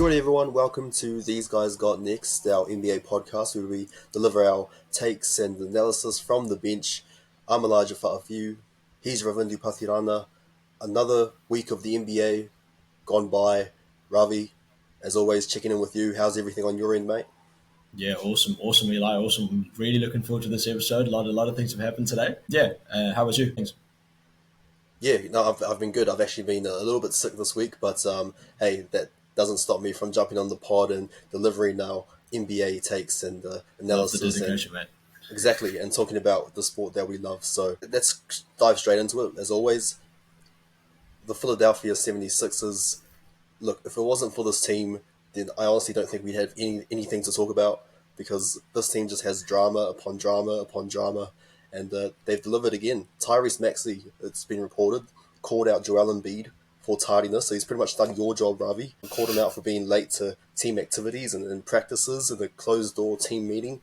morning, everyone. Welcome to These Guys Got Next, our NBA podcast, where we deliver our takes and analysis from the bench. I'm Elijah Fa'afiu. He's Ravindu Pathirana. Another week of the NBA gone by. Ravi, as always, checking in with you. How's everything on your end, mate? Yeah, awesome, Eli, awesome. I'm really looking forward to this episode. A lot of things have happened today. Yeah, how was you? Thanks. Yeah, no, I've been good. I've actually been a little bit sick this week, but hey, that doesn't stop me from jumping on the pod and delivering our NBA takes and Love the analysis and dedication, man. exactly, and talking about the sport that we love. So let's dive straight into it. As always, the Philadelphia 76ers, look, if it wasn't for this team, then I honestly don't think we'd have anything to talk about because this team just has drama upon drama upon drama, and they've delivered again. Tyrese Maxey, it's been reported, called out Joel Embiid for tardiness, so he's pretty much done your job, Ravi. Called him out for being late to team activities and practices and a closed-door team meeting.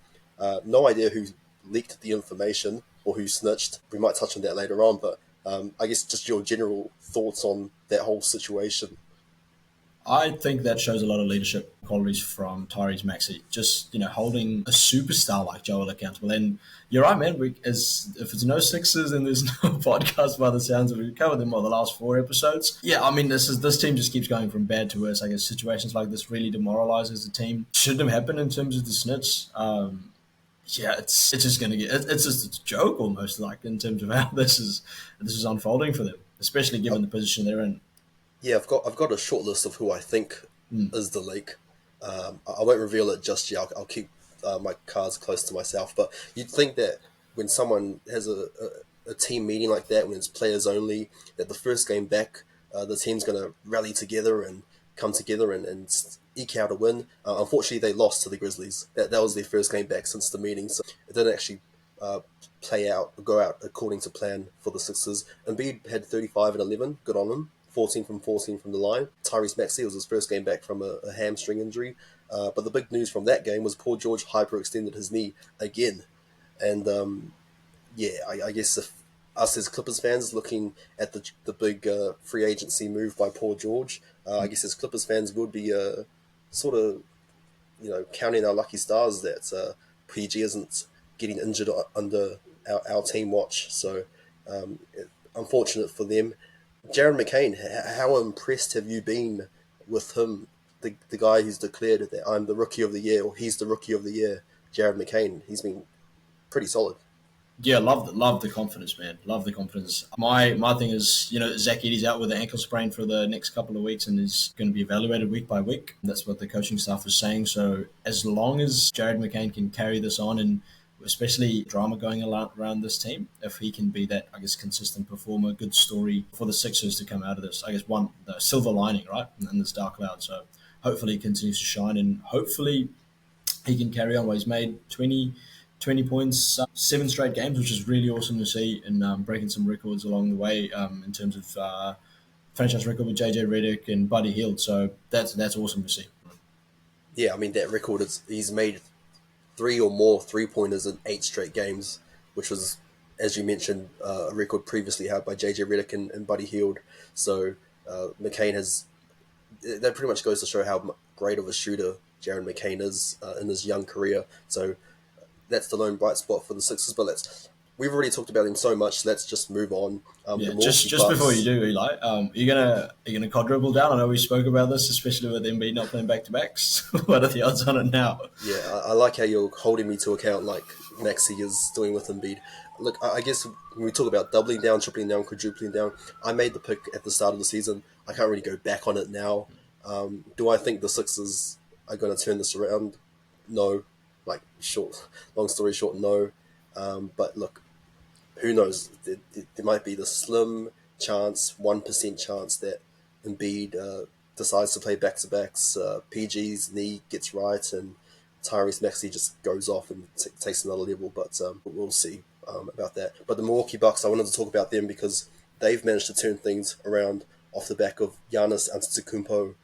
No idea who leaked the information or who snitched. We might touch on that later on, but I guess just your general thoughts on that whole situation. I think that shows a lot of leadership qualities from Tyrese Maxey. Just holding a superstar like Joel accountable. And you're right, man. If it's no Sixers and there's no podcast by the sounds of it, we've covered them on the last 4 episodes. Yeah, I mean this team just keeps going from bad to worse. I guess situations like this really demoralizes the team. Shouldn't have happened in terms of the snitch. Yeah, it's just gonna get it's just a joke almost like in terms of how this is unfolding for them, especially given the position they're in. Yeah, I've got a short list of who I think Mm. is the leak. I won't reveal it just yet. I'll keep my cards close to myself. But you'd think that when someone has a team meeting like that, when it's players only, that the first game back, the team's going to rally together and come together and eke out a win. Unfortunately, they lost to the Grizzlies. That was their first game back since the meeting, so it didn't actually uh, go out according to plan for the Sixers. Embiid had 35 and 11, good on him. 14 from 14 from the line. Tyrese Maxey was his first game back from a hamstring injury. But the big news from that game was Paul George hyperextended his knee again. And yeah, I guess if us as Clippers fans looking at the big free agency move by Paul George, I guess as Clippers fans would be sort of counting our lucky stars that PG isn't getting injured under our team watch. So unfortunate for them. Jared McCain, how impressed have you been with him, the guy who's declared that I'm the rookie of the year or he's the rookie of the year, Jared McCain? He's been pretty solid. Yeah, love the confidence, man. Love the confidence. My thing is, Zach Edey's out with an ankle sprain for the next couple of weeks and is going to be evaluated week by week. That's what the coaching staff is saying. So as long as Jared McCain can carry this on, and especially drama going around this team, if he can be that, I guess, consistent performer, good story for the Sixers to come out of this. I guess the silver lining, right, in this dark cloud. So hopefully he continues to shine, and hopefully he can carry on. Well, he's made 20 points, 7 straight games, which is really awesome to see, and breaking some records along the way in terms of franchise record with JJ Redick and Buddy Hield. So that's awesome to see. Yeah, I mean that record is he's made three or more 3-pointers in 8 straight games, which was, as you mentioned, a record previously held by JJ Redick and Buddy Hield. So McCain has that pretty much goes to show how great of a shooter Jared McCain is in his young career. So that's the lone bright spot for the Sixers. But we've already talked about him so much. Let's just move on. Yeah, The just Milwaukee just before Bucks. you do, Eli, are you gonna quadruple down? I know we spoke about this, especially with Embiid not playing back to backs. What are the odds on it now? Yeah, I like how you're holding me to account like Maxey is doing with Embiid. Look, I guess when we talk about doubling down, tripling down, quadrupling down, I made the pick at the start of the season. I can't really go back on it now. Do I think the Sixers are going to turn this around? No. Long story short, no. But look, who knows? There might be the slim chance, 1% chance that Embiid decides to play back to backs. PG's knee gets right, and Tyrese Maxey just goes off and takes another level. But we'll see about that. But the Milwaukee Bucks, I wanted to talk about them because they've managed to turn things around off the back of Giannis Antetokounmpo,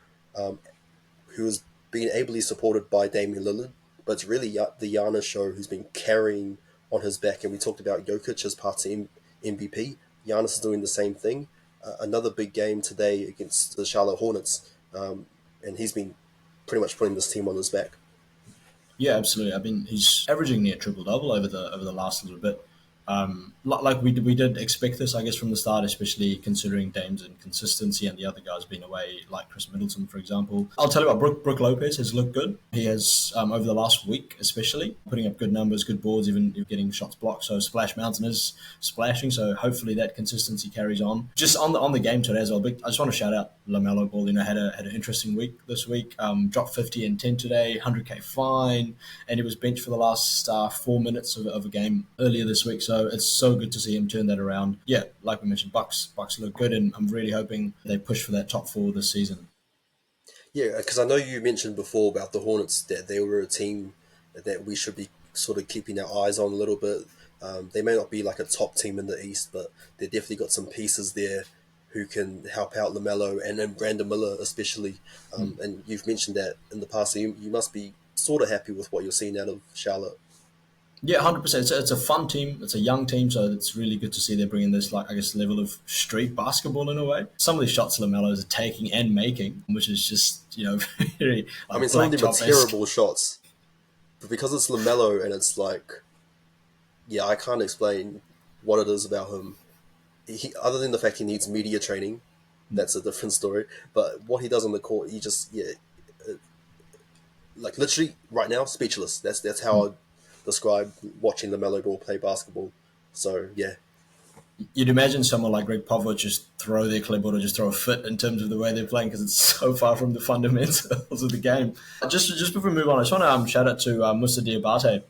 who has been ably supported by Damian Lillard. But it's really the Giannis show who's been carrying on his back. And we talked about Jokic as part of MVP. Giannis is doing the same thing. Another big game today against the Charlotte Hornets. And he's been pretty much putting this team on his back. Yeah, absolutely. I mean, he's averaging near triple double over the last little bit. Like we did expect this, I guess, from the start, especially considering Dame's inconsistency and the other guys being away, like Chris Middleton, for example. I'll tell you what, Brook Lopez has looked good. He has, over the last week, especially, putting up good numbers, good boards, even getting shots blocked. So Splash Mountain is splashing. So hopefully that consistency carries on. Just on the game today as well. I just want to shout out LaMelo Ball. Had an interesting week this week. Dropped 50 and 10 today, 100K fine, and he was benched for the last 4 minutes of a game earlier this week. So it's so good to see him turn that around. Yeah, like we mentioned, Bucks look good, and I'm really hoping they push for that top four this season. Yeah, because I know you mentioned before about the Hornets that they were a team that we should be sort of keeping our eyes on a little bit. They may not be like a top team in the East, but they definitely got some pieces there who can help out LaMelo and then Brandon Miller especially. And you've mentioned that in the past, so you must be sort of happy with what you're seeing out of Charlotte. Yeah, 100%. It's a fun team. It's a young team, so it's really good to see they're bringing this, like, I guess, level of street basketball in a way. Some of these shots LaMelo is taking and making, which is just, very I like mean, some of black them are top-esque. terrible shots, but because it's LaMelo and it's like, yeah, I can't explain what it is about him. Other than the fact he needs media training, that's a different story. But what he does on the court, he just like literally right now, speechless. That's how I describe watching LaMelo Ball play basketball. So yeah, You'd imagine someone like Greg Popovich just throw their clipboard or just throw a fit in terms of the way they're playing because it's so far from the fundamentals of the game. Just before we move on, I just want to shout out to Musa Diabate,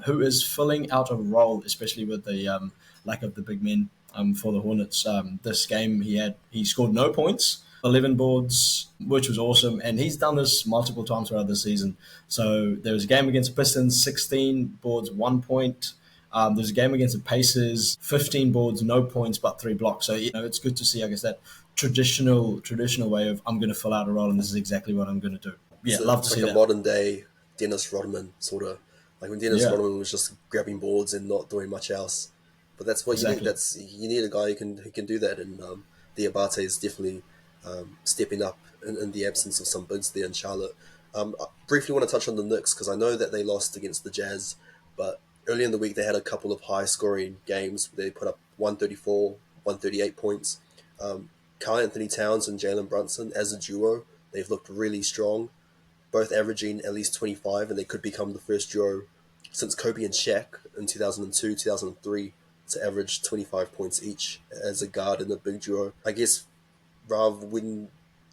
who is filling out a role, especially with the lack of the big men for the Hornets. This game he scored no points, 11 boards, which was awesome, and he's done this multiple times throughout the season. So there was a game against Pistons, 16 boards, 1 point. There's a game against the Pacers, 15 boards, no points, but 3 blocks. So it's good to see, I guess, that traditional way of I'm going to fill out a role and this is exactly what I'm going to do. Yeah, love to it's like see a that. modern day Dennis Rodman sort of, like when Dennis Yeah, Rodman was just grabbing boards and not doing much else. But that's what you need. exactly. You need a guy who can do that, and Diabate is definitely stepping up in the absence of some bigs there in Charlotte. I briefly want to touch on the Knicks because I know that they lost against the Jazz, but early in the week they had a couple of high scoring games. They put up 134, 138 points. Karl Anthony Towns and Jalen Brunson as a duo, they've looked really strong, both averaging at least 25, and they could become the first duo since Kobe and Shaq in 2002, 2003 to average 25 points each as a guard in a big duo. I guess rather when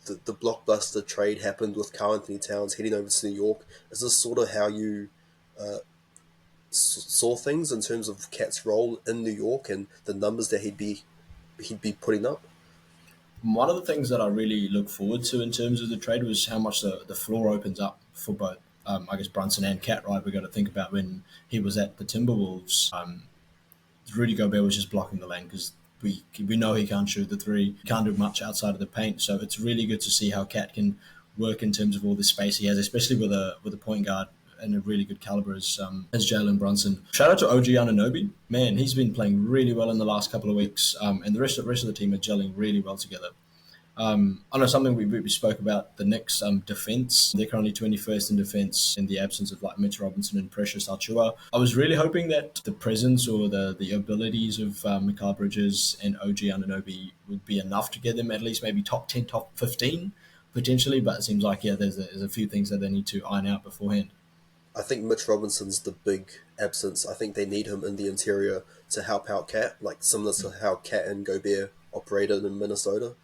the blockbuster trade happened with Karl Anthony Towns heading over to New York, is this sort of how you uh, saw things in terms of Cat's role in New York and the numbers that he'd be putting up? One of the things that I really look forward to in terms of the trade was how much the floor opens up for both, I guess, Brunson and Cat, right? We've got to think about when he was at the Timberwolves. Rudy Gobert was just blocking the lane because we know he can't shoot the three, can't do much outside of the paint. So it's really good to see how Cat can work in terms of all the space he has, especially with a point guard and a really good caliber as Jalen Brunson. Shout out to OG Anunoby. Man, he's been playing really well in the last couple of weeks, and the rest of the team are gelling really well together. I know something we spoke about the Knicks defense. They're currently 21st in defense in the absence of like Mitch Robinson and Precious Achiuwa. I was really hoping that the presence or the abilities of Mikal Bridges and OG Anunoby would be enough to get them at least maybe top 10, top 15 potentially. But it seems like, yeah, there's a few things that they need to iron out beforehand. I think Mitch Robinson's the big absence. I think they need him in the interior to help out Cat, like similar to how Cat and Gobert operated in Minnesota.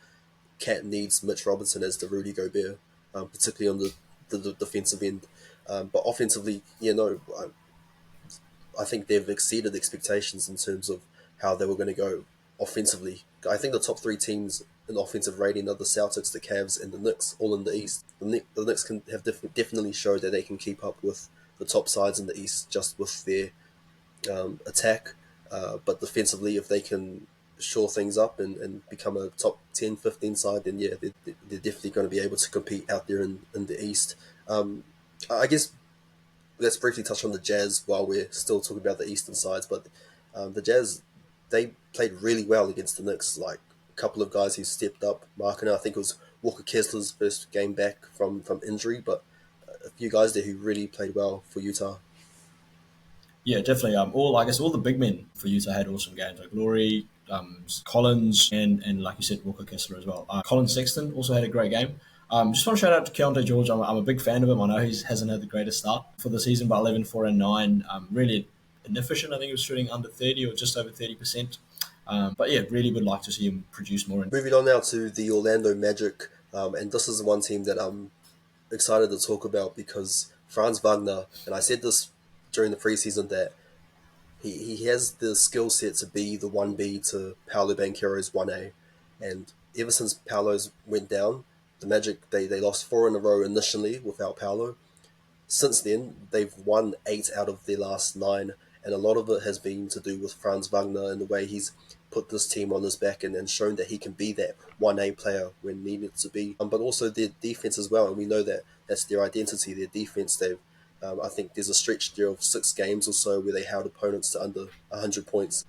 Cat needs Mitch Robinson as the Rudy Gobert, particularly on the defensive end. But offensively, I think they've exceeded expectations in terms of how they were going to go offensively. I think the top three teams in offensive rating are the Celtics, the Cavs, and the Knicks, all in the East. The Knicks can have definitely showed that they can keep up with the top sides in the East just with their attack. But defensively, if they can shore things up and become a top 10, 15 side, then yeah, they're definitely going to be able to compete out there in the East. I guess let's briefly touch on the Jazz while we're still talking about the Eastern sides. But the Jazz, they played really well against the Knicks. Like a couple of guys who stepped up. Markiner, I think it was Walker Kessler's first game back from injury, but a few guys there who really played well for Utah. Yeah, definitely. I guess all the big men for Utah had awesome games, like Laurie, Collins, and like you said, Walker Kessler as well. Colin Sexton also had a great game. Just want to shout out to Keontae George. I'm a big fan of him. I know he hasn't had the greatest start for the season, but 11, 4, and 9. Really inefficient. I think he was shooting under 30 or just over 30%. But yeah, really would like to see him produce more. Moving on now to the Orlando Magic, and this is the one team that I'm excited to talk about because Franz Wagner, and I said this during the preseason, that he has the skill set to be the 1B to Paolo Banchero's 1A. And ever since Paolo's went down, the Magic, they lost 4 in a row initially without Paolo. Since then, they've won 8 out of their last 9, and a lot of it has been to do with Franz Wagner and the way he's put this team on his back and shown that he can be that 1A player when needed to be. But also their defense as well, and we know that that's their identity, their defense. I think there's a stretch there of 6 games or so where they held opponents to under 100 points.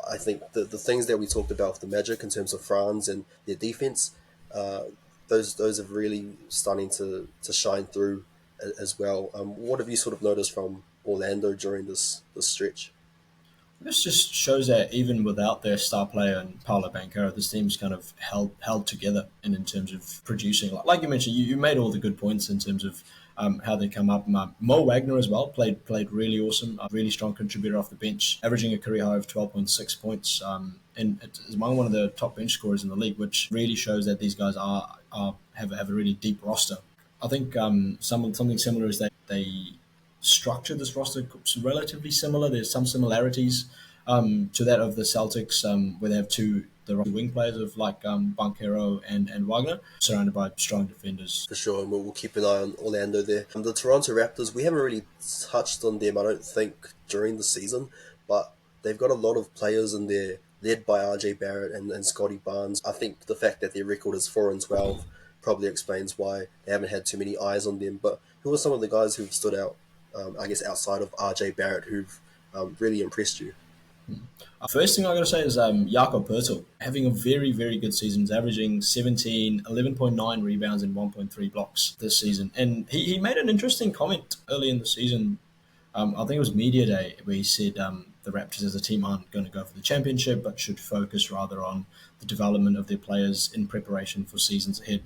I think the things that we talked about with the Magic in terms of Franz and their defense, uh, those are really starting to shine through as well. What have you sort of noticed from Orlando during this stretch? This just shows that even without their star player and Paolo Banchero, this team's kind of held together and in terms of producing. Like you mentioned, you made all the good points in terms of how they come up. Mo Wagner as well played really awesome, a really strong contributor off the bench, averaging a career high of 12.6 points, and is among one of the top bench scorers in the league, which really shows that these guys have a really deep roster. I think something similar is that they structure this roster relatively similar. There's some similarities to that of the Celtics, where they have the wing players of like Banchero and Wagner, surrounded by strong defenders. For sure, and we'll keep an eye on Orlando there. The Toronto Raptors, we haven't really touched on them, I don't think, during the season, but they've got a lot of players in there, led by RJ Barrett and Scotty Barnes. I think the fact that their record is 4-12 probably explains why they haven't had too many eyes on them. But who are some of the guys who've stood out, I guess, outside of RJ Barrett, who've really impressed you? First thing I got to say is Jakob Pertl having a very, very good season. He's averaging 17, 11.9 rebounds and 1.3 blocks this season. And he made an interesting comment early in the season. I think it was Media Day, where he said the Raptors as a team aren't going to go for the championship, but should focus rather on the development of their players in preparation for seasons ahead.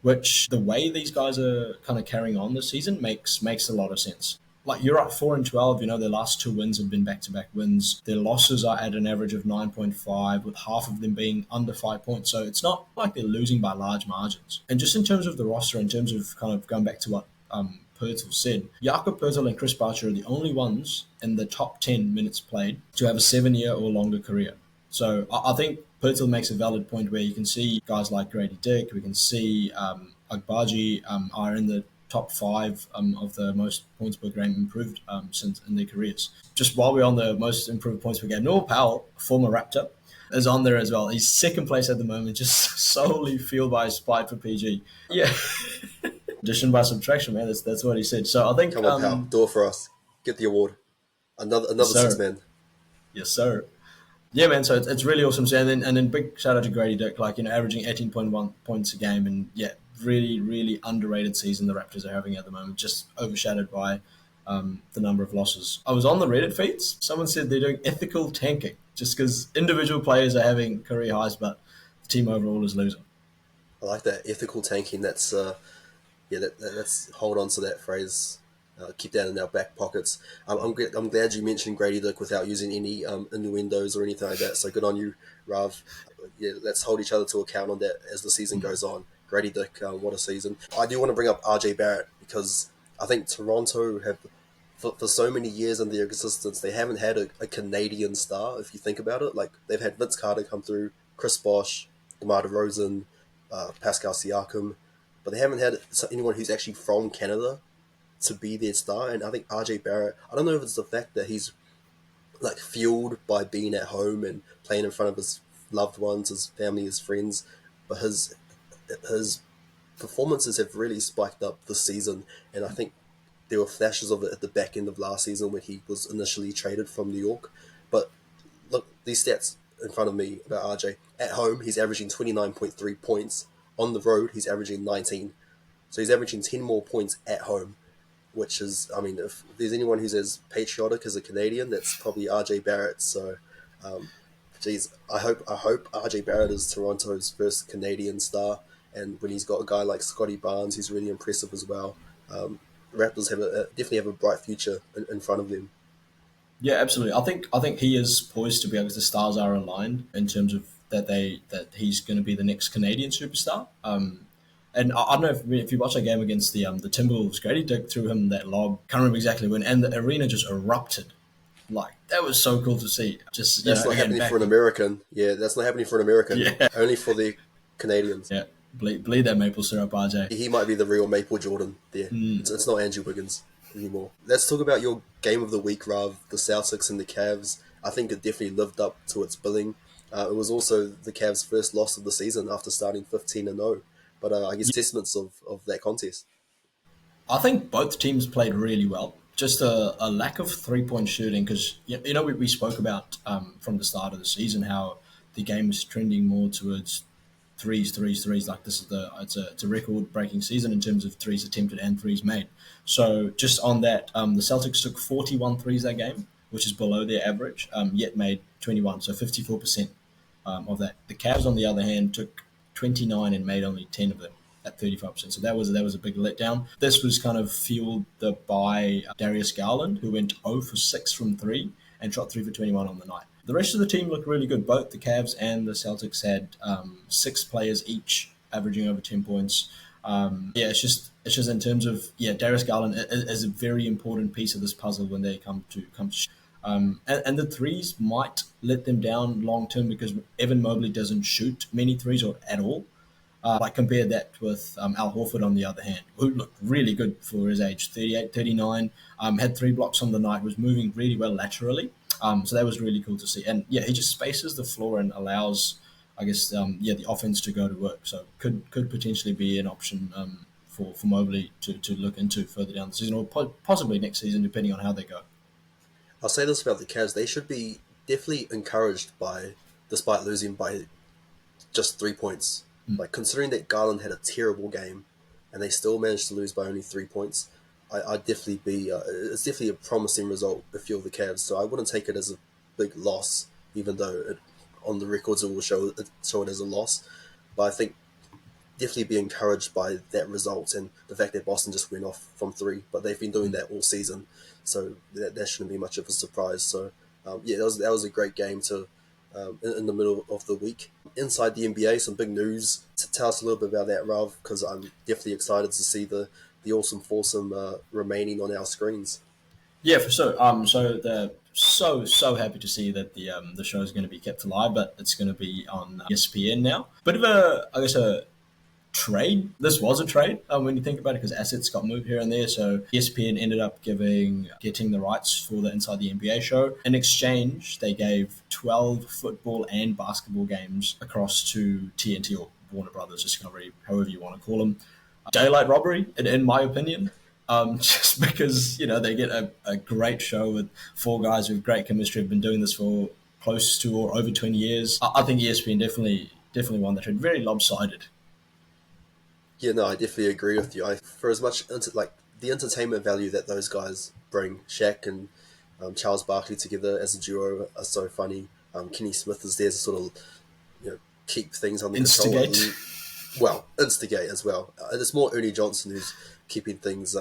Which the way these guys are kind of carrying on this season makes a lot of sense. Like you're at 4-12, their last 2 wins have been back-to-back wins. Their losses are at an average of 9.5, with half of them being under 5 points. So it's not like they're losing by large margins. And just in terms of the roster, in terms of kind of going back to what Pertl said, Jakob Pertl and Chris Boucher are the only ones in the top 10 minutes played to have a 7-year or longer career. So I think Pertl makes a valid point where you can see guys like Grady Dick, we can see Agbaji are in the top 5 of the most points per game improved since in their careers. Just while we're on the most improved points per game, Noah Powell, former Raptor, is on there as well. He's second place at the moment, just solely fueled by his spite for PG. Yeah. Addition by subtraction, man. That's what he said. So I think Come on, pal, do it for us. Get the award. Another yes, six sir. man. Yes, sir. Yeah, man. So it's really awesome. So, and then big shout out to Grady Dick, averaging 18.1 points a game, and yeah, really, really underrated season the Raptors are having at the moment, just overshadowed by the number of losses. I was on the Reddit feeds. Someone said they're doing ethical tanking just because individual players are having career highs, but the team overall is losing. I like that ethical tanking. That's let's hold on to that phrase. Keep that in our back pockets. I'm glad you mentioned Grady Dick without using any innuendos or anything like that. So good on you, Rav. Yeah, let's hold each other to account on that as the season goes on. Grady Dick, what a season. I do want to bring up RJ Barrett because I think Toronto have, for so many years in their existence, they haven't had a Canadian star, if you think about it. Like, they've had Vince Carter come through, Chris Bosh, DeMar DeRozan, Pascal Siakam, but they haven't had anyone who's actually from Canada to be their star. And I think RJ Barrett, I don't know if it's the fact that he's like fueled by being at home and playing in front of his loved ones, his family, his friends, but his performances have really spiked up this season. And I think there were flashes of it at the back end of last season when he was initially traded from New York. But look, these stats in front of me about RJ. At home, he's averaging 29.3 points. On the road, he's averaging 19. So he's averaging 10 more points at home. which is, I mean, if there's anyone who's as patriotic as a Canadian, that's probably RJ Barrett. So, um, geez, I hope RJ Barrett is Toronto's first Canadian star, and when he's got a guy like Scotty Barnes, who's really impressive as well, um, Raptors definitely have a bright future in front of them. Yeah, absolutely. I think he is poised to be able to. The stars are aligned in terms of that he's going to be the next Canadian superstar. And I don't know if you watch that game against the Timberwolves. Grady Dick threw him that lob. Can't remember exactly when, and the arena just erupted. Like that was so cool to see. Just That's not again happening back. for an American. Yeah, that's not happening for an American. Yeah, Only for the Canadians. yeah. Bleed that maple syrup, RJ. He might be the real Maple Jordan there. It's not Andrew Wiggins anymore. Let's talk about your game of the week, Rav, the Celtics and the Cavs. I think it definitely lived up to its billing. It was also the Cavs' first loss of the season after starting 15-0. But I guess testaments of that contest. I think both teams played really well. Just a lack of 3 point shooting because we spoke about from the start of the season how the game is trending more towards threes. Like this is it's a record breaking season in terms of threes attempted and threes made. So just on that, the Celtics took 41 threes that game, which is below their average, yet made 21, so 54% of that. The Cavs, on the other hand, took 29 and made only 10 of them at 35%. So that was a big letdown. This was kind of fueled by Darius Garland, who went 0 for 6 from 3 and shot 3 for 21 on the night. The rest of the team looked really good. Both the Cavs and the Celtics had 6 players each averaging over 10 points. It's just in terms of Darius Garland is a very important piece of this puzzle when they come to and the threes might let them down long term because Evan Mobley doesn't shoot many threes or at all. Like compare that with Al Horford on the other hand, who looked really good for his age, 38, 39, had 3 blocks on the night, was moving really well laterally. So that was really cool to see. And he just spaces the floor and allows, I guess, the offense to go to work. So could potentially be an option for Mobley to look into further down the season or possibly next season, depending on how they go. I'll say this about the Cavs. They should be definitely encouraged despite losing by just 3 points. Like, considering that Garland had a terrible game and they still managed to lose by only 3 points, I'd definitely it's definitely a promising result if you're the Cavs. So I wouldn't take it as a big loss, even though on the records it will show it as a loss. But I think definitely be encouraged by that result and the fact that Boston just went off from 3, but they've been doing that all season. So that shouldn't be much of a surprise. So that was a great game in the middle of the week. Inside the NBA, some big news. To tell us a little bit about that, Rav, because I'm definitely excited to see the awesome foursome remaining on our screens. Yeah, for sure. So they're so happy to see that the show is going to be kept alive, but it's going to be on ESPN now. Bit of a trade. This was a trade when you think about it because assets got moved here and there. So ESPN ended up getting the rights for the Inside the NBA show. In exchange, they gave 12 football and basketball games across to TNT or Warner Brothers Discovery, however you want to call them. Daylight robbery, in my opinion. Just because they get a great show with 4 guys with great chemistry, have been doing this for close to or over 20 years. I think ESPN definitely won that trade. Very lopsided. Yeah, no, I definitely agree with you. For as much the entertainment value that those guys bring, Shaq and Charles Barkley together as a duo are so funny. Kenny Smith is there to sort of keep things under control. Instigate as well. It's more Ernie Johnson who's keeping things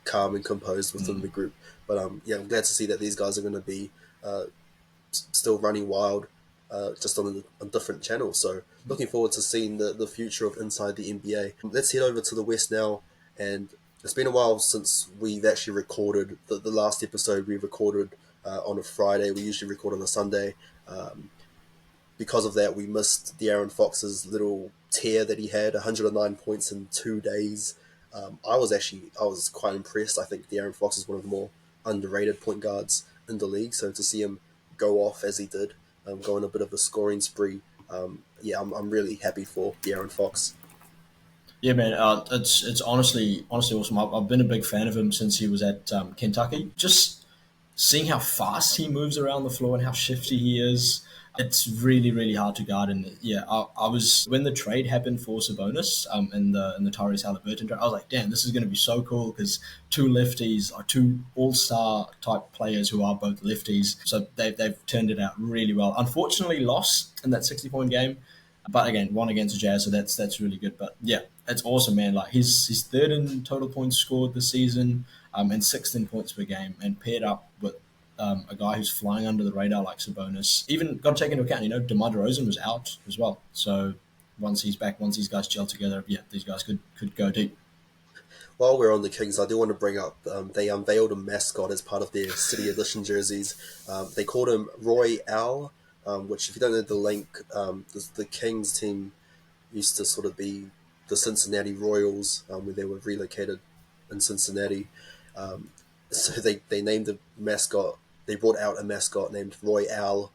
calm and composed within the group. But I'm glad to see that these guys are going to be still running wild, just on a different channel. So looking forward to seeing the future of Inside the NBA. Let's head over to the West now. And it's been a while since we've actually recorded. The last episode we recorded on a Friday. We usually record on a Sunday. Because of that, we missed De'Aaron Fox's little tear that he had, 109 points in 2 days. I was quite impressed. I think De'Aaron Fox is one of the more underrated point guards in the league. So to see him go off as he did, go on a bit of a scoring spree, I'm really happy for De'Aaron Fox. Yeah, man, it's honestly awesome. I've been a big fan of him since he was at Kentucky. Just seeing how fast he moves around the floor and how shifty he is. It's really, really hard to guard. And yeah, I was when the trade happened for Sabonis, in the Tyrese Halliburton trade, I was like, damn, this is going to be so cool because two lefties are two all star type players who are both lefties. So they've turned it out really well. Unfortunately, lost in that 60-point game, but again, won against the Jazz, so that's really good. But yeah, it's awesome, man. Like he's third in total points scored this season, and 16 points per game, and paired up with a guy who's flying under the radar like Sabonis. Even got to take into account, DeMar DeRozan was out as well. So once he's back, once these guys gel together, yeah, these guys could go deep. While we're on the Kings, I do want to bring up they unveiled a mascot as part of their City Edition jerseys. They called him Roy Owl, which, if you don't know the link, the Kings team used to sort of be the Cincinnati Royals when they were relocated in Cincinnati. So they named the mascot, they brought out a mascot named Roy Owl,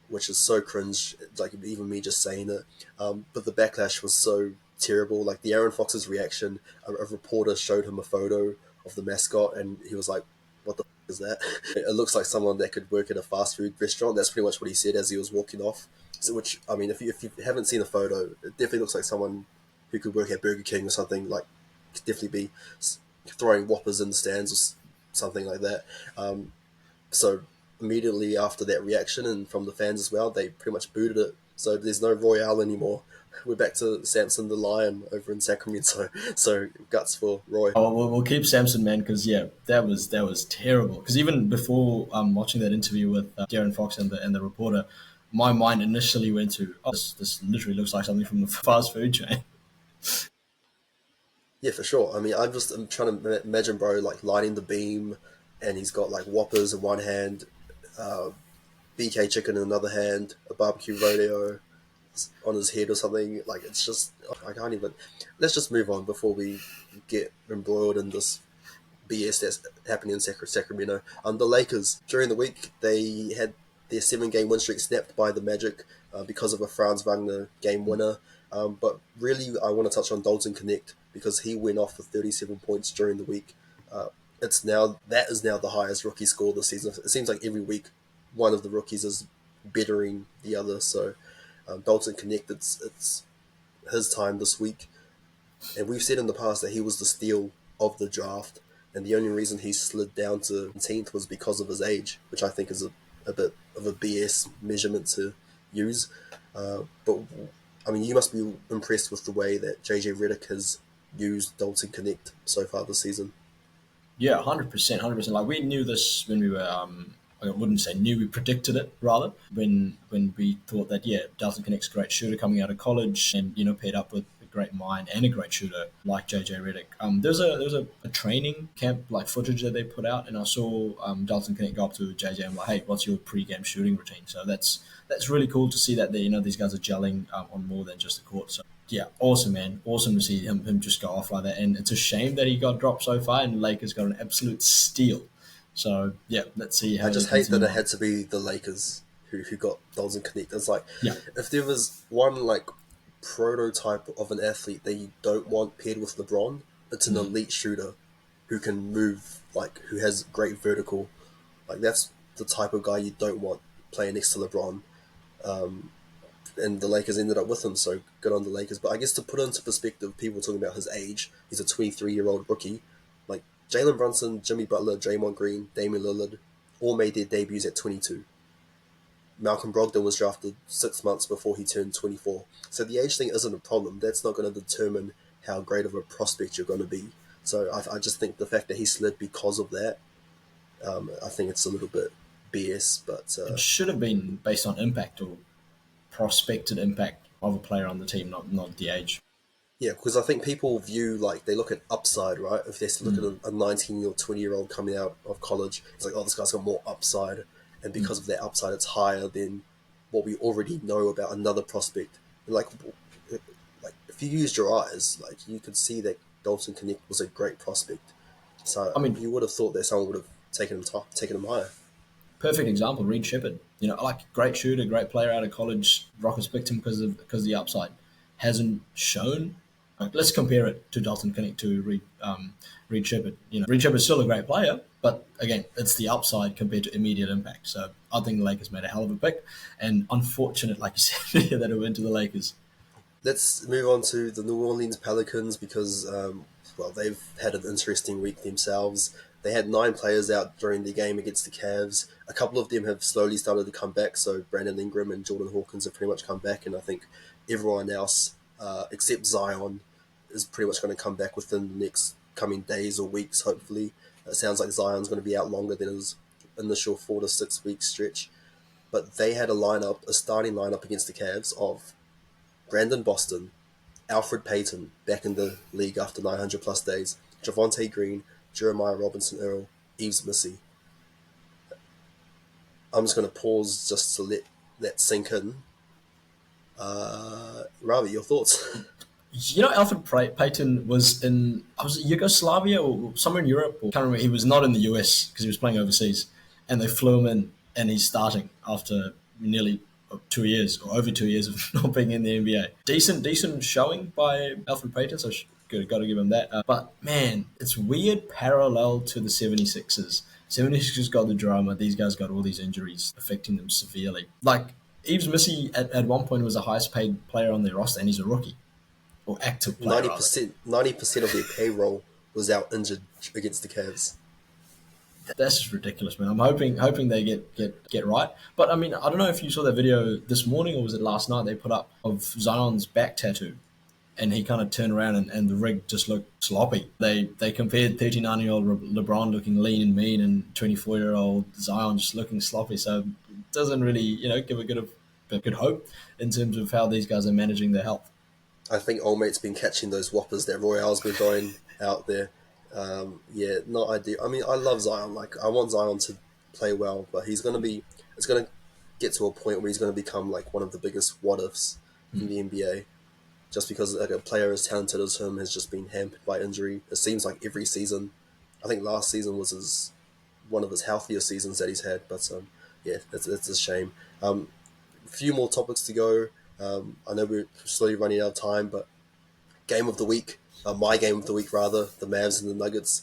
which is so cringe, like even me just saying it. But the backlash was so terrible. Like the Aaron Fox's reaction, a reporter showed him a photo of the mascot, and he was like, "What the is that?" It looks like someone that could work at a fast food restaurant. That's pretty much what he said as he was walking off. So, which I mean, if you haven't seen the photo, it definitely looks like someone who could work at Burger King or something. Like, could definitely be throwing whoppers in the stands or something like that. So immediately after that reaction and from the fans as well, they pretty much booted it. So there's no Royale anymore. We're back to Samson the Lion over in Sacramento. So guts for Roy. Oh, we'll keep Samson, man, because yeah, that was terrible. Because even before watching that interview with Darren Fox and the reporter, my mind initially went to, oh, this literally looks like something from the fast food chain. Yeah, for sure. I mean, I'm trying to imagine bro like lighting the beam, and he's got like Whoppers in one hand, uh, BK chicken in another hand, a barbecue rodeo on his head or something. Like it's just I can't even. Let's just move on before we get embroiled in this BS that's happening in Sacramento. The Lakers during the week they had their 7 game win streak snapped by the Magic because of a Franz Wagner game winner. But really, I want to touch on Dalton Knecht because he went off for 37 points during the week. That is now the highest rookie score this season. It seems like every week one of the rookies is bettering the other. So Dalton Knecht, it's his time this week. And we've said in the past that he was the steal of the draft, and the only reason he slid down to 10th was because of his age, which I think is a bit of a BS measurement to use. But I mean, you must be impressed with the way that JJ Redick has used Dalton Knecht so far this season. Yeah, 100%, 100%. Like we knew this when we were, I wouldn't say knew, we predicted it rather when we thought that yeah, Dalton Connect's a great shooter coming out of college, and paired up with a great mind and a great shooter like JJ Redick. There was a training camp like footage that they put out, and I saw Dalton Connect go up to JJ and like, hey, what's your pre-game shooting routine? So that's really cool to see that these guys are gelling on more than just the court. So yeah, awesome, man. Awesome to see him just go off like that. And it's a shame that he got dropped so far, and Lakers got an absolute steal. So yeah, let's see how I they just hate that continue it on. had to be the Lakers who got Dalton Knecht. It's like Yeah, if there was one like prototype of an athlete that you don't want paired with LeBron, it's an elite shooter who can move, like who has great vertical. Like that's the type of guy you don't want playing next to LeBron. And the Lakers ended up with him, so good on the Lakers. But I guess to put into perspective, people talking about his age, he's a 23-year-old rookie. Like Jalen Brunson, Jimmy Butler, Draymond Green, Damian Lillard, all made their debuts at 22. Malcolm Brogdon was drafted 6 months before he turned 24. So the age thing isn't a problem. That's not going to determine how great of a prospect you're going to be. So I just think the fact that he slid because of that, I think it's a little bit BS. But it should have been based on impact or prospected impact of a player on the team, not the age. yeah, because I think people view, like, they look at upside, right? If they look at Mm, a 19 or 20-year-old coming out of college, it's like, oh, this guy's got more upside. And mm. because of that upside, it's higher than what we already know about another prospect. And like if you used your eyes, like, you could see that Dalton Knecht was a great prospect. So I mean, you would have thought that someone would have taken him higher. perfect example, Reed Shepard. Like great shooter, great player out of college. Rockets picked him because of the upside. Hasn't shown. Like, let's compare it to Dalton Connect to Reed Shepard. Reed Shepard's still a great player, But again, it's the upside compared to immediate impact. So I think the Lakers made a hell of a pick, and unfortunate, like you said, that it went to the Lakers. Let's move on to the New Orleans Pelicans because, well, they've had an interesting week themselves. They had 9 players out during the game against the Cavs. A couple of them have slowly started to come back. So Brandon Ingram and Jordan Hawkins have pretty much come back, and I think everyone else, except Zion, is pretty much going to come back within the next coming days or weeks. Hopefully, it sounds like Zion's going to be out longer than his initial 4 to 6 week stretch. But they had a starting lineup against the Cavs of Brandon Boston, Alfred Payton, back in the league after 900 plus days, Javonte Green, Jeremiah Robinson Earl, Yves Missy. I'm just going to pause just to let that sink in. Ravi, your thoughts? Alfred Payton was in, was it Yugoslavia or somewhere in Europe? Or can't remember. He was not in the US because he was playing overseas, and they flew him in, and he's starting after nearly 2 years or over 2 years of not being in the NBA. Decent showing by Alfred Payton, so got to give him that. But man, it's weird parallel to the 76ers. 76ers got the drama. These guys got all these injuries affecting them severely. Like Yves Missy at one point was the highest paid player on their roster, and he's a rookie. Or active player, 90% of their payroll was out injured against the Cavs. That's just ridiculous, man. I'm hoping they get right. But I mean, I don't know if you saw that video this morning or was it last night they put up of Zion's back tattoo, and he kind of turned around and the rig just looked sloppy. They compared 39-year-old LeBron looking lean and mean and 24-year-old Zion just looking sloppy. So it doesn't really give a good hope in terms of how these guys are managing their health. I think old mate's been catching those whoppers that Royale's been throwing out there. Not ideal. I mean, I love Zion. Like, I want Zion to play well, but it's going to get to a point where he's going to become like one of the biggest what-ifs in the NBA. Just because like, a player as talented as him has just been hampered by injury. It seems like every season. I think last season was one of his healthiest seasons that he's had. But it's a shame. A few more topics to go. I know we're slowly running out of time, but game of the week, my game of the week rather, the Mavs and the Nuggets.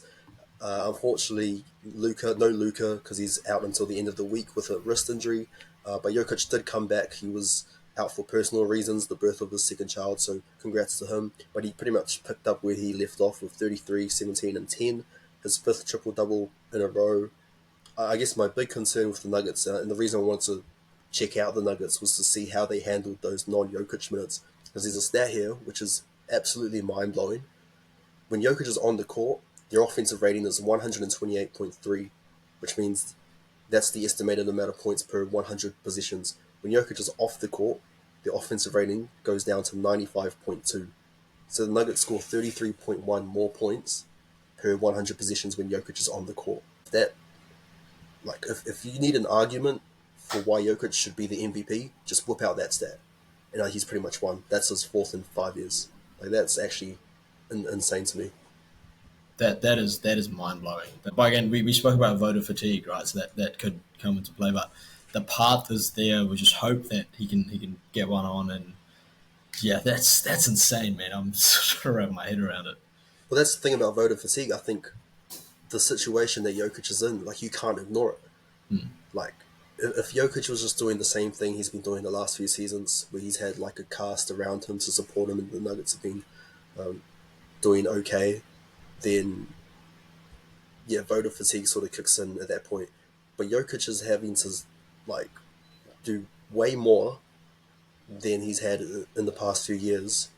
Unfortunately, no Luka because he's out until the end of the week with a wrist injury. But Jokic did come back. He was out for personal reasons, the birth of his second child, so congrats to him. But he pretty much picked up where he left off with 33, 17, and 10. His 5th triple-double in a row. I guess my big concern with the Nuggets, and the reason I wanted to check out the Nuggets was to see how they handled those non-Jokic minutes. Because there's a stat here which is absolutely mind-blowing. When Jokic is on the court, their offensive rating is 128.3, which means that's the estimated amount of points per 100 possessions. When Jokic is off the court, the offensive rating goes down to 95.2. So the Nuggets score 33.1 more points per 100 possessions when Jokic is on the court. That, like, if you need an argument for why Jokic should be the MVP, just whip out that stat. And he's pretty much won. That's his 4th in 5 years. Like, that's actually insane to me. That is mind blowing. But again, we spoke about voter fatigue, right? So that could come into play. But the path is there. We just hope that he can get one on. And yeah, that's insane, man. I'm sort of wrapping my head around it. Well, that's the thing about voter fatigue. I think the situation that Jokic is in, like, you can't ignore it. Like, if Jokic was just doing the same thing he's been doing the last few seasons, where he's had like a cast around him to support him and the Nuggets have been doing okay, then voter fatigue sort of kicks in at that point. But Jokic is having to like do way more than he's had in the past few years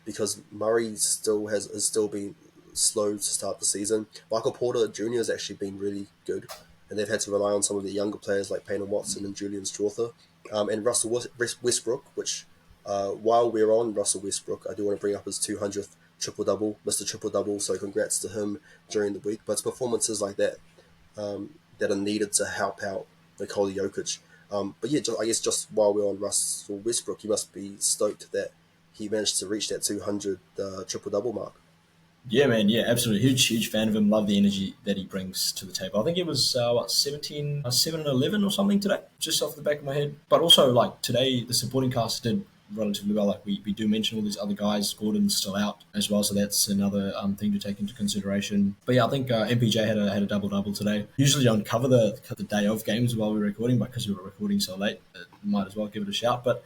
because Murray is still been slow to start the season. Michael Porter Jr. has actually been really good, and they've had to rely on some of the younger players like Peyton Watson and Julian Strawther, and Russell Westbrook, which while we're on Russell Westbrook, I do want to bring up his 200th triple-double, Mr. Triple-Double, so congrats to him during the week. But it's performances like that that are needed to help out Nikola Jokic. But yeah, I guess just while we're on Russell Westbrook, you must be stoked that he managed to reach that 200 triple-double mark. Yeah, man. Yeah, absolutely. Huge fan of him. Love the energy that he brings to the table. I think it was, 7 and 11 or something today, just off the back of my head. But also, like, today, the supporting cast did relatively well. Like we do mention all these other guys. Gordon's still out as well, so that's another thing to take into consideration. But yeah, I think MPJ had a double today. Usually don't cover the day of games while we're recording, but because we were recording so late, might as well give it a shout. But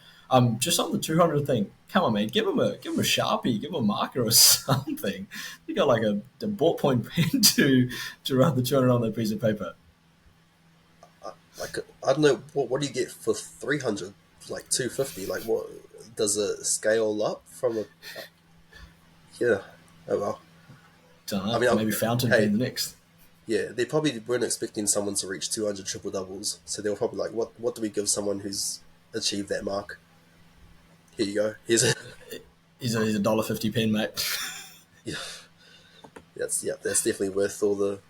just on the 200 thing, come on, man, give him a Sharpie, give him a marker or something. You got like a ballpoint pen to write the 200 on that piece of paper. Like, I don't know, what do you get for 300? Like 250? Like, what does it scale up from a? Yeah, oh well. Don't know. I mean, Maybe Fountain hey, being the next. yeah, they probably weren't expecting someone to reach 200 triple doubles, so they were probably like, what do we give someone who's achieved that mark? Here you go. Here's a He's a $1.50 pen, mate. yeah, that's definitely worth all the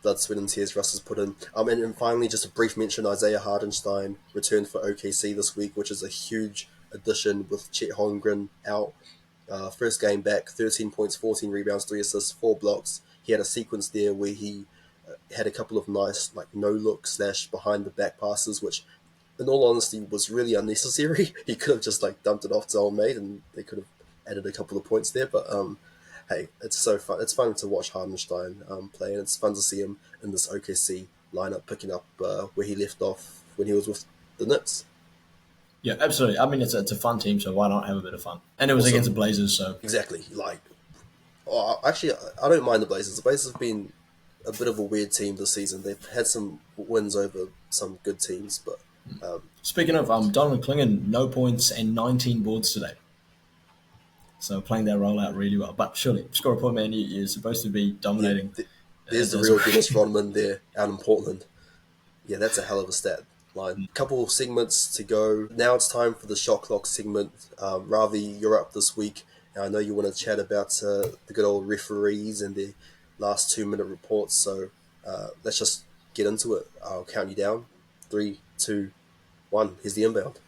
blood, sweat, and tears Russ has put in. And finally, just a brief mention: Isaiah Hardenstein returned for OKC this week, which is a huge addition with Chet Holmgren out. First game back, 13 points, 14 rebounds, 3 assists, 4 blocks. He had a sequence there where he had a couple of nice like no-look / behind the back passes, which, in all honesty, was really unnecessary. He could have just like dumped it off to old mate, and they could have added a couple of points there. But hey, it's so fun. It's fun to watch Hardenstein play, and it's fun to see him in this OKC lineup picking up where he left off when he was with the Knicks. Yeah, absolutely. I mean, it's a fun team, so why not have a bit of fun? And it was Also, against the Blazers, so exactly. Like, actually, I don't mind the Blazers. The Blazers have been a bit of a weird team this season. They've had some wins over some good teams, but speaking of Donovan Clingan, no points and 19 boards today. So playing that role out really well. But surely, score a point, man. You're supposed to be dominating. yeah, there's the real Dennis Rodman there out in Portland. Yeah, that's a hell of a stat line. Couple of segments to go. Now it's time for the shot clock segment. Ravi, you're up this week. I know you want to chat about the good old referees and their last 2-minute reports. So let's just get into it. I'll count you down. 3, 2, 1. Here's the inbound.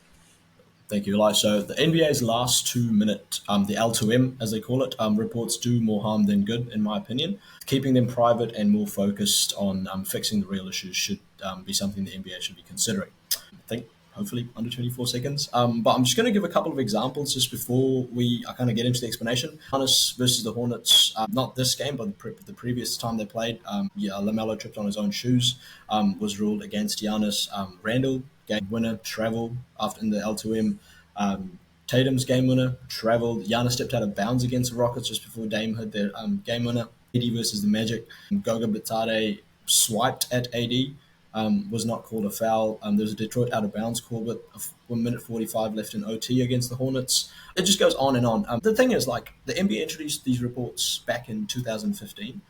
Thank you, Eli. So the NBA's last 2-minute, the L2M, as they call it, reports do more harm than good, in my opinion. Keeping them private and more focused on fixing the real issues should be something the NBA should be considering. I think, hopefully, under 24 seconds. But I'm just going to give a couple of examples just before I kind of get into the explanation. Giannis versus the Hornets, not this game, but the previous time they played. LaMelo tripped on his own shoes, was ruled against Giannis. Randall, game winner, travel after in the L2M. Tatum's game winner, traveled. Giannis stepped out of bounds against the Rockets just before Dame had their game winner. AD versus the Magic. Goga Bitade swiped at AD, was not called a foul. There was a Detroit out of bounds call with 1 minute 45 left in OT against the Hornets. It just goes on and on. The thing is, like, the NBA introduced these reports back in 2015.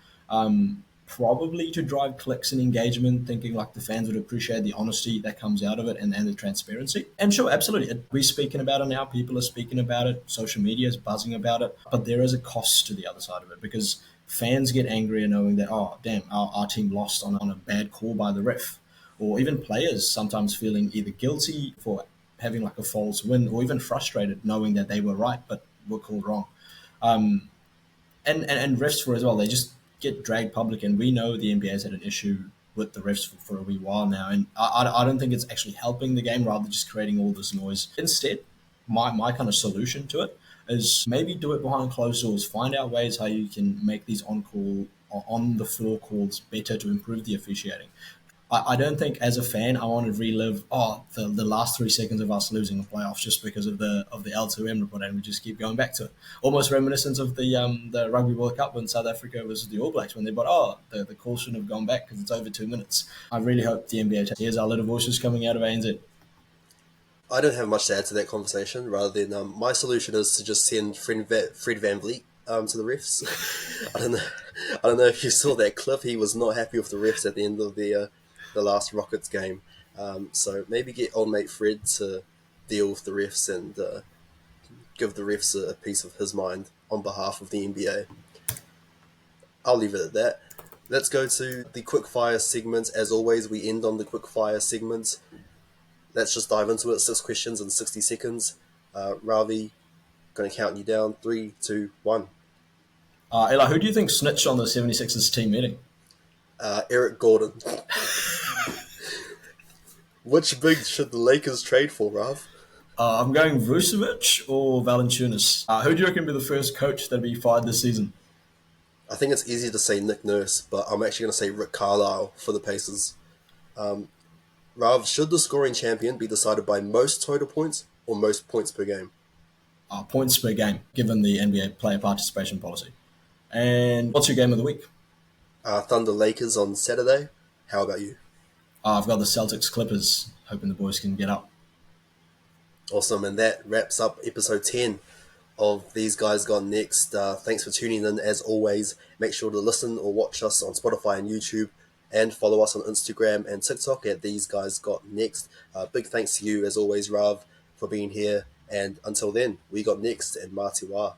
Probably to drive clicks and engagement, thinking like the fans would appreciate the honesty that comes out of it and the transparency. And sure, absolutely, we're speaking about it now. People are speaking about it. Social media is buzzing about it. But there is a cost to the other side of it because fans get angrier knowing that, oh, damn, our team lost on a bad call by the ref. Or even players sometimes feeling either guilty for having like a false win or even frustrated knowing that they were right but were called wrong. And refs for as well, they just get dragged public, and we know the NBA has had an issue with the refs for a wee while now, and I don't think it's actually helping the game, rather just creating all this noise. Instead, my kind of solution to it is maybe do it behind closed doors, find out ways how you can make these on-call or on-the-floor calls better to improve the officiating. I don't think as a fan I want to relive the last 3 seconds of us losing the playoffs just because of the L2M report, and we just keep going back to it. Almost reminiscent of the Rugby World Cup when South Africa versus the All Blacks, when they thought, the call shouldn't have gone back because it's over 2 minutes. I really hope the NBA hears our little voices coming out of ANZ. I don't have much to add to that conversation. Rather than my solution is to just send Fred VanVleet to the refs. I don't know if you saw that clip. He was not happy with the refs at the end of the last Rockets game. So maybe get old mate Fred to deal with the refs and give the refs a piece of his mind on behalf of the NBA. I'll leave it at that. Let's go to the Quickfire segment. As always, we end on the Quickfire segment. Let's just dive into it. 6 questions in 60 seconds. Ravi, going to count you down. 3, 2, 1. Eli, who do you think snitched on the 76ers team meeting? Eric Gordon. Which big should the Lakers trade for, Rav? I'm going Vucevic or Valanciunas. Who do you reckon will be the first coach that'll be fired this season? I think it's easy to say Nick Nurse, but I'm actually going to say Rick Carlisle for the Pacers. Rav, should the scoring champion be decided by most total points or most points per game? Points per game, given the NBA player participation policy. And what's your game of the week? Thunder Lakers on Saturday. How about you? I've got the Celtics Clippers, hoping the boys can get up. Awesome, and that wraps up episode 10 of These Guys Gone Next. Thanks for tuning in as always. Make sure to listen or watch us on Spotify and YouTube, and follow us on Instagram and TikTok at These Guys Got Next. Big thanks to you as always, Rav, for being here. And until then, we got next and Matiwa.